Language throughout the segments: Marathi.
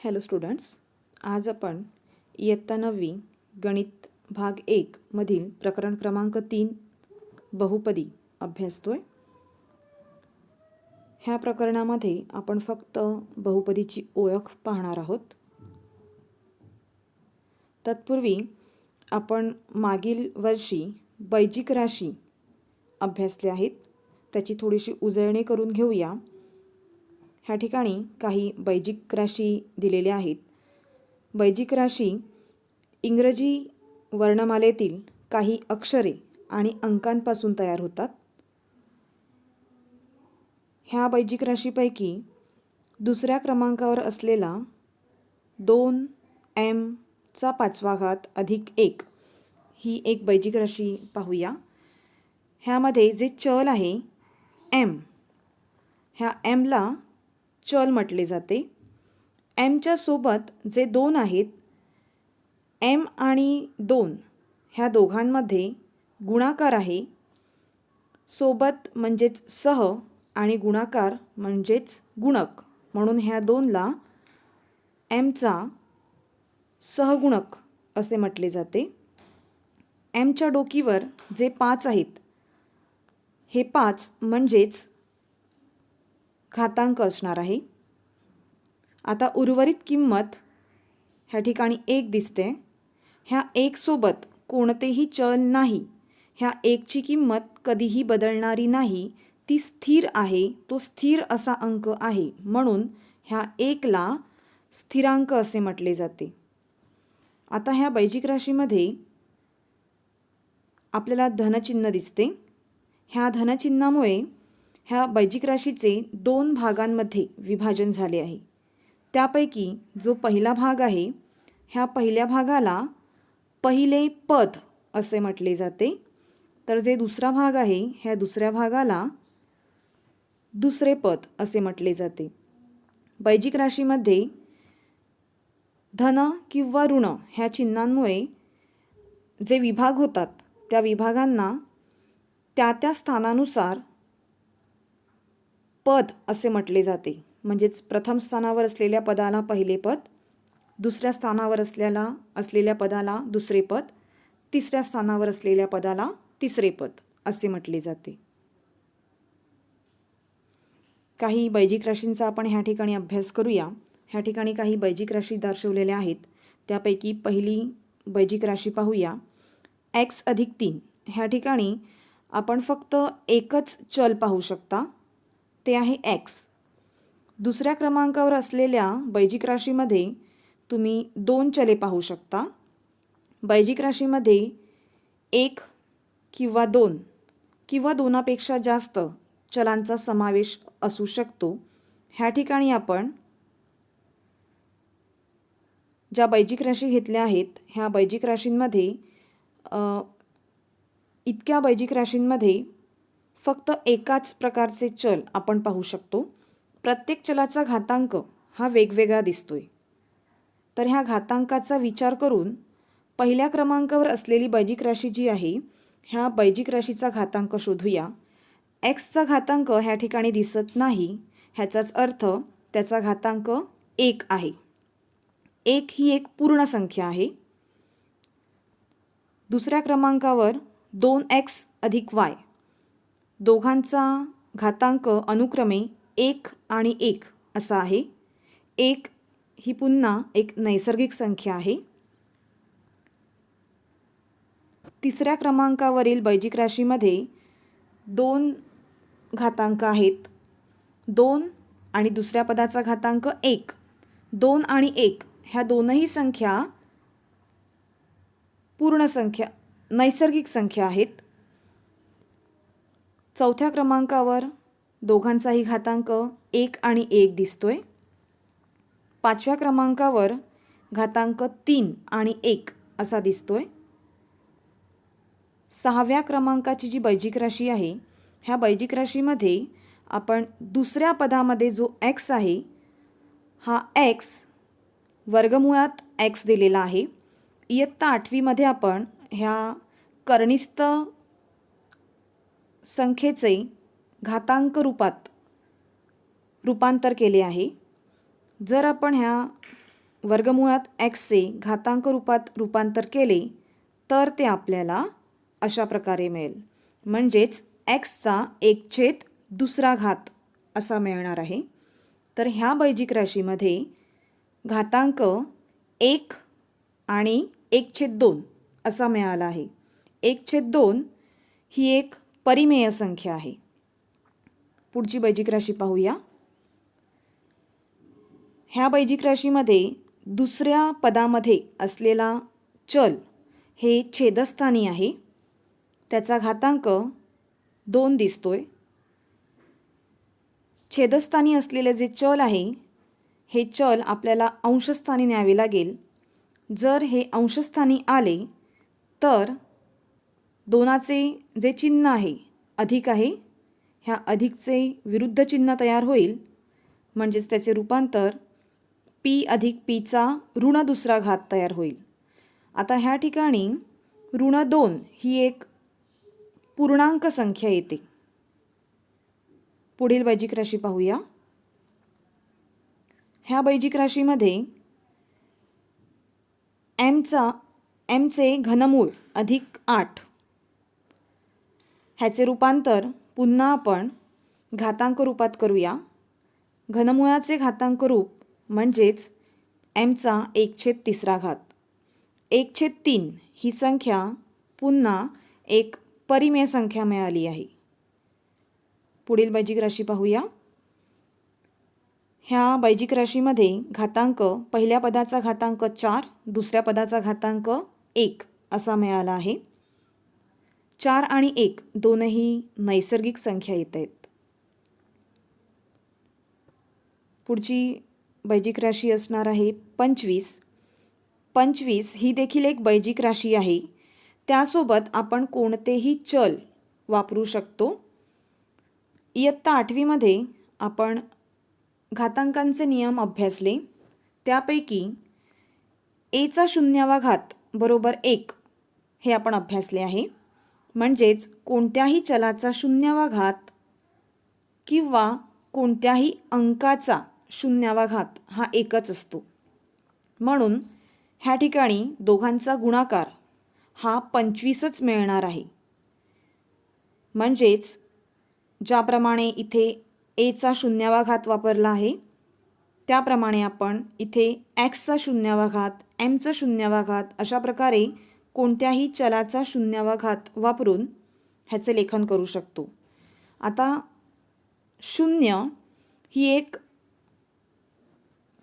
हॅलो स्टुडंट्स, आज आपण इयत्ता 9वी गणित भाग 1 मधील प्रकरण क्रमांक 3 बहुपदी अभ्यासतोय। ह्या प्रकरणामध्ये आपण फक्त बहुपदीची ओळख पाहणार आहोत। तत्पूर्वी आपण मागील वर्षी बैजिक राशी अभ्यासले आहेत, त्याची थोडीशी उजळणी करून घेऊया। ह्या ठिकाणी काही बैजिक राशी दिलेल्या आहेत। बैजिक राशी इंग्रजी वर्णमालेतील काही अक्षरे आणि अंकांपासून तयार होतात। ह्या बैजिक राशीपैकी दुसऱ्या क्रमांकावर असलेला 2m चा 5वा घात अधिक 1 ही एक बैजिक राशी पाहूया। ह्यामध्ये जे चल आहे m, ह्या m ला चल म्हटले जाते। m च्या सोबत जे 2 आहेत, m आणि 2 ह्या दोघांमध्ये गुणाकार आहे। सोबत म्हणजेच सह आणि गुणाकार म्हणजेच गुणक, म्हणून ह्या 2 ला m चा सहगुणक असे म्हटले जाते। m च्या डोकीवर जे 5 आहेत, हे 5 म्हणजेच घातांक असणार आहे। आता उर्वरित किंमत ह्या ठिकाणी 1 दिसते। ह्या 1 सोबत कोणतेही चल नाही। ह्या 1 ची किंमत कधीही बदलणारी नाही, ती स्थिर आहे, तो स्थिर असा अंक आहे, म्हणून ह्या 1 ला स्थिरांक असे म्हटले जाते। आता ह्या बैजिक राशीमध्ये आपल्याला धनचिन्ह दिसते। ह्या धनचिन्हामुळे ह्या बैजिक राशीचे 2 भागांमध्ये विभाजन झाले आहे। त्यापैकी जो पहिला भाग आहे, ह्या पहिल्या भागाला पहिले पद असे म्हटले जाते, तर जे दुसरा भाग आहे, ह्या दुसऱ्या भागाला दुसरे पद असे म्हटले जाते। बैजिक राशीमध्ये धन किंवा ऋण ह्या चिन्हांमुळे जे विभाग होतात, त्या विभागांना त्या स्थानानुसार पद असे म्हटले जाते। म्हणजेच प्रथम स्थानावर असलेल्या पदाला पहिले पद, दुसऱ्या स्थानावर असलेल्या पदाला दुसरे पद, तिसऱ्या स्थानावर असलेल्या पदाला तिसरे पद असे म्हटले जाते। काही बैजिक राशींचा आपण ह्या ठिकाणी अभ्यास करूया। ह्या ठिकाणी काही बैजिक राशी दर्शवलेल्या आहेत। त्यापैकी पहिली बैजिक राशी पाहूया, x अधिक 3। ह्या ठिकाणी आपण फक्त एकच चल पाहू शकता, ते आहे x। दुसऱ्या क्रमांकावर असलेल्या बैजिक राशीमध्ये तुम्ही 2 चले पाहू शकता। बैजिक राशीमध्ये 1 किंवा 2 किंवा 2पेक्षा जास्त चलांचा समावेश असू शकतो। ह्या ठिकाणी आपण ज्या बैजिक राशी घेतल्या आहेत, ह्या बैजिक राशींमध्ये इतक्या बैजिक राशींमध्ये फक्त एकाच प्रकारचे चल आपण पाहू शकतो। प्रत्येक चलाचा घातांक हा वेगवेगळा दिसतोय। तर ह्या घातांकाचा विचार करून पहिल्या क्रमांकावर असलेली बैजिक राशी जी आहे, ह्या बैजिक राशीचा घातांक शोधूया। x चा घातांक ह्या ठिकाणी दिसत नाही, ह्याचाच अर्थ त्याचा घातांक 1 आहे। 1 ही एक पूर्ण संख्या आहे। दुसऱ्या क्रमांकावर 2x अधिक y, दोघांचा घातांक अनुक्रमे 1 आणि 1 असा आहे। 1 ही पुन्हा एक नैसर्गिक संख्या आहे। तिसऱ्या क्रमांकावरील बैजिक राशीमध्ये 2 घातांक आहेत, 2 आणि दुसऱ्या पदाचा घातांक 1। 2 आणि 1 ह्या दोनही संख्या पूर्ण संख्या, नैसर्गिक संख्या आहेत। चौथ्या क्रमांकावर दोघांचाही घातांक 1 आणि 1 दिसतोय। 5व्या क्रमांकावर घातांक 3 आणि 1 असा दिसतोय। 6व्या क्रमांकाची जी बैजिक राशी आहे, ह्या बैजिक राशीमध्ये आपण दुसऱ्या पदामध्ये जो x आहे, हा x वर्गमुळात x दिलेला आहे। इयत्ता 8वीमध्ये आपण ह्या कर्णिस्थ संख्येचे घातांक रूपात रूपांतर केले आहे। जर आपण ह्या वर्गमुळात एक्सचे घातांक रूपात रूपांतर केले तर ते आपल्याला अशा प्रकारे मिळेल. म्हणजेच एक्सचा 1/2 असा मिळणार आहे. तर ह्या बैजिक राशीमध्ये घातांक 1 आणि 1/2 असा मिळाला आहे. 1/2 ही एक परिमेय संख्या आहे. पुढची बैजिक राशी पाहूया. ह्या बैजिक राशीमध्ये दुसऱ्या पदामध्ये असलेला चल हे छेदस्थानी आहे. त्याचा घातांक 2 दिसतोय. छेदस्थानी असलेले जे चल आहे हे चल आपल्याला अंशस्थानी न्यावे लागेल. जर हे अंशस्थानी आले तर दोनाचे जे चिन्ह आहे अधिक आहे, ह्या अधिकचे विरुद्ध चिन्ह तयार होईल. म्हणजेच त्याचे रूपांतर p अधिक pचा ऋण 2 तयार होईल. आता ह्या ठिकाणी ऋण 2 ही एक पूर्णांक संख्या येते. पुढील बैजिक राशी पाहूया. ह्या बैजिक राशीमध्ये एमचे घनमूळ अधिक 8 ह्याचे रूपांतर पुन्हा आपण घातांक रूपात करूया. घनमुळाचे घातांक रूप म्हणजेच एमचा 1/3. 1/3 ही संख्या पुन्हा एक परिमेय संख्या मिळाली आहे. पुढील बैजिक राशी पाहूया. ह्या बैजिक राशीमध्ये घातांक पहिल्या पदाचा घातांक 4, दुसऱ्या पदाचा घातांक 1 असा मिळाला आहे. 4 आणि 1 दोनही नैसर्गिक संख्या येत आहेत. पुढची बैजिक राशी असणार आहे 25. 25 ही देखील एक बैजिक राशी आहे. त्यासोबत आपण कोणतेही चल वापरू शकतो. इयत्ता 8वीमध्ये आपण घातांकांचे नियम अभ्यासले. त्यापैकी एचा 0वा बरोबर 1 हे आपण अभ्यासले आहे. म्हणजेच कोणत्याही चलाचा 0वा किंवा कोणत्याही अंकाचा 0वा हा एकच असतो. म्हणून ह्या ठिकाणी दोघांचा गुणाकार हा 25च मिळणार आहे. म्हणजेच ज्याप्रमाणे इथे एचा 0वा वापरला आहे त्याप्रमाणे आपण इथे एक्सचा 0वा, एमचा 0वा अशा प्रकारे कोणत्याही चलाचा 0वा वापरून ह्याचे लेखन करू शकतो. आता 0 ही एक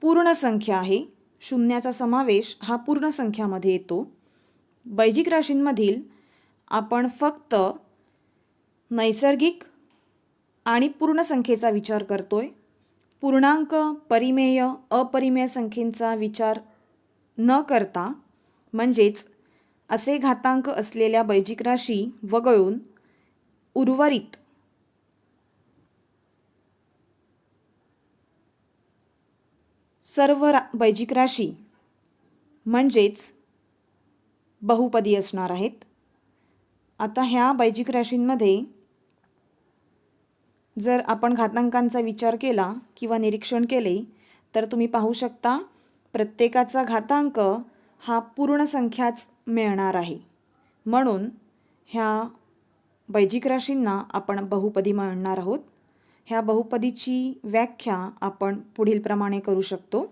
पूर्ण संख्या आहे. शून्याचा समावेश हा पूर्ण संख्यामध्ये येतो. बैजिक राशींमधील आपण फक्त नैसर्गिक आणि पूर्ण संख्येचा विचार करतोय. पूर्णांक, परिमेय, अपरिमेय संख्येचा विचार न करता म्हणजेच असे घातांक असलेल्या बैजिक राशी वगळून उर्वरित सर्व बैजिक राशी म्हणजेच बहुपदी असणार आहेत. आता ह्या बैजिक राशींमध्ये जर आपण घातांकांचा विचार केला किंवा निरीक्षण केले तर तुम्ही पाहू शकता प्रत्येकाचा घातांक हा पूर्ण संख्याच मिळणार आहे. म्हणून ह्या बैजिक राशींना आपण बहुपदी म्हणणार आहोत. ह्या बहुपदीची व्याख्या आपण पुढील प्रमाणे करू शकतो.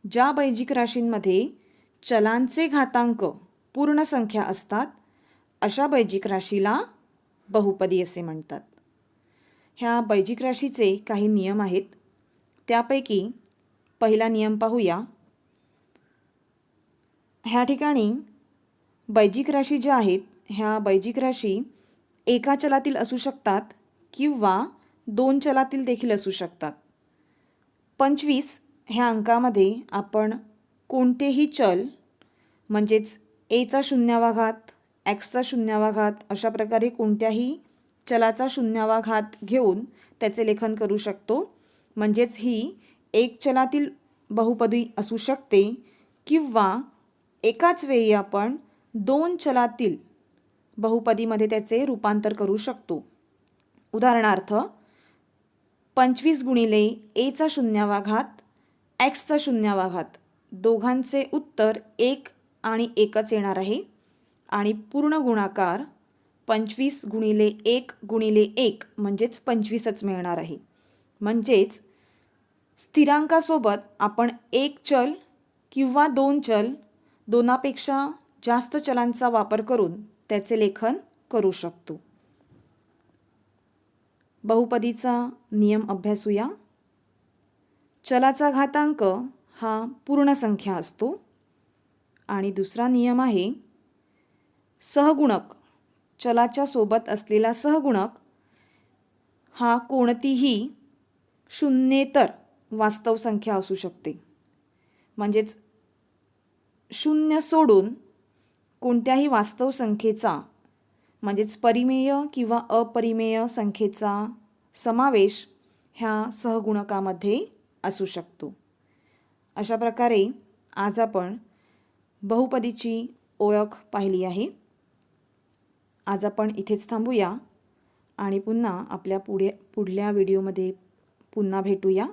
ज्या बैजिक राशींमध्ये चलांचे घातांक पूर्ण संख्या असतात अशा बैजिक राशीला बहुपदी असे म्हणतात. ह्या बैजिक राशीचे काही नियम आहेत. त्यापैकी पहिला नियम पाहूया. ह्या ठिकाणी बैजिक राशी ज्या आहेत ह्या बैजिक राशी एका चलातील असू शकतात किंवा 2 चलातील देखील असू शकतात. 25 ह्या अंकामध्ये आपण कोणतेही चल म्हणजेच एचा 0वा, एक्सचा 0वा अशा प्रकारे कोणत्याही चलाचा 0वा घेऊन त्याचे लेखन करू शकतो. म्हणजेच ही एक चलातील बहुपदी असू शकते किंवा एकाच वेळी आपण 2 चलातील बहुपदीमध्ये त्याचे रूपांतर करू शकतो. उदाहरणार्थ 25 गुणिले एचा 0वा, एक्सचा 0वा दोघांचे उत्तर 1 आणि 1च येणार आहे आणि पूर्ण गुणाकार 25 गुणिले 1 गुणिले 1 म्हणजेच 25च मिळणार आहे. म्हणजेच स्थिरांकासोबत आपण एक चल किंवा दोन चल, दोनापेक्षा जास्त चलांचा वापर करून त्याचे लेखन करू शकतो. बहुपदीचा नियम अभ्यासूया. चलाचा घातांक हा पूर्ण संख्या असतो आणि दुसरा नियम आहे सहगुणक. चलाच्या सोबत असलेला सहगुणक हा कोणतीही शून्येतर वास्तव संख्या असू शकते. म्हणजेच शून्य सोडून कोणत्याही वास्तव संख्येचा म्हणजेच परिमेय किंवा अपरिमेय संख्येचा समावेश ह्या सहगुणकामध्ये असू शकतो. अशा प्रकारे आज आपण बहुपदीची ओळख पाहिली आहे. आज आपण इथेच थांबूया आणि पुन्हा आपल्या पुढल्या व्हिडिओमध्ये पुन्हा भेटूया.